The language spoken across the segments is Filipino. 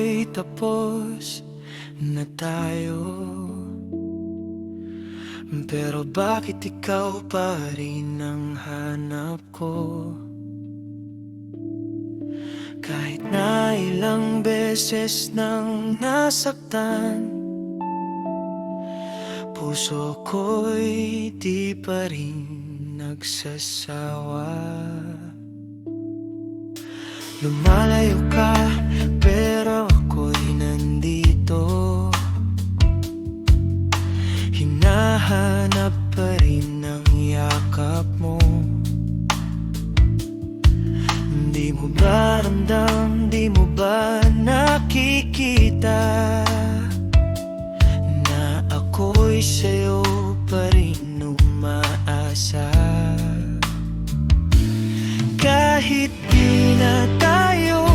ko'y tapos na tayo. Pero bakit ikaw pa rin ang hanap ko? Kahit na ilang beses nang nasaktan, puso ko'y di pa rin nagsasawa. Lumalayo ka, pero ako'y nandito. Hinahanap pa rin ang yakap mo. Di mo ba ramdam, di mo ba nakikita na ako'y sa'yo pa rin umaasa? Kahit di na tayo,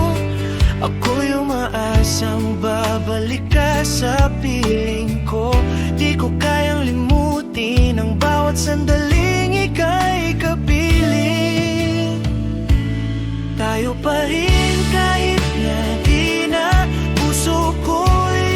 ako'y umaasang babalik ka sa piling ko. Di ko kayang limutin ang bawat sandaling ika'y kapiling. Tayo pa rin kahit na di na, puso ko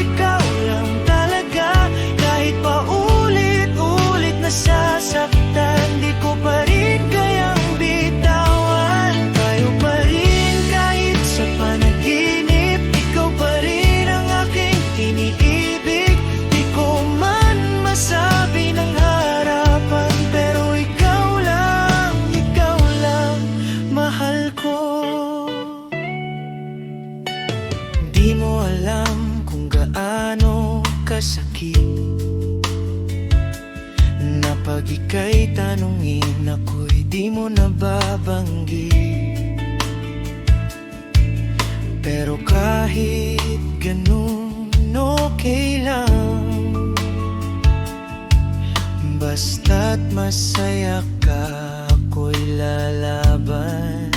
ikaw lang talaga. Kahit pa ulit-ulit nasasaktan, di ko pa rin kayang bitawan. Tayo pa rin kahit sa panaginip, ikaw pa rin ang aking iniibig. Di ko man masabi ng harapan, pero ikaw lang mahal ko. Di mo alam kung gaano kasakit na pag ika'y tanungin, ako'y di mo nababanggit. Pero kahit ganun, okay lang, basta't masaya ka, ako'y lalaban.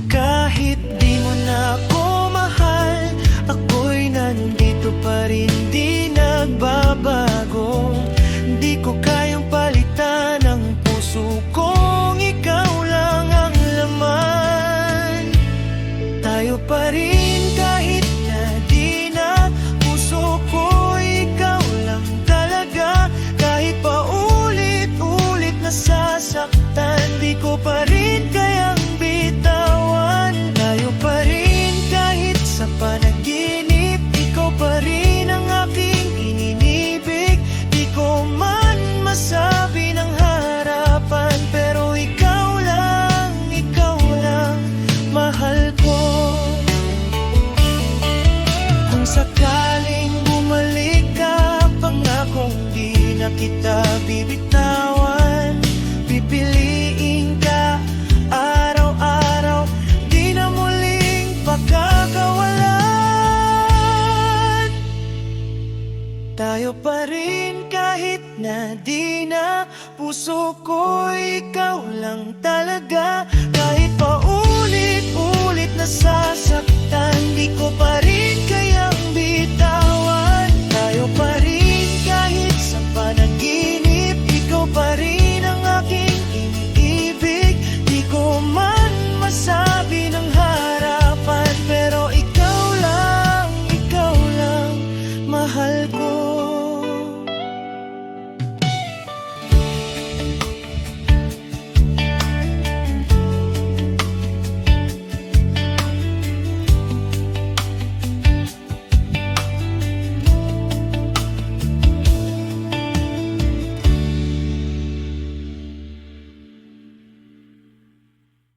Kahit di mo na ako mahal, ako'y nandito pa rin, di nagbabago. Di ko kayang palitan ang puso kong ikaw lang ang laman. Tayo pa rin kahit na di na, puso ko ikaw lang talaga. Kahit pa ulit-ulit nasasaktan, di ko pa rin kayang bitawan. Tayo pa rin kahit sa panaginip, ikaw pa rin ang aking ininibig. Di ko man masabi ng harapan, pero ikaw lang mahal ko. Kung sakaling bumalik ka, pangakong di na kita bibitawan. Pipiliin ka araw-araw, di na muling pagkakawalan. Tayo pa rin kahit na di na, puso ko ikaw lang talaga. Kahit pa ulit-ulit nasasaktan, di ko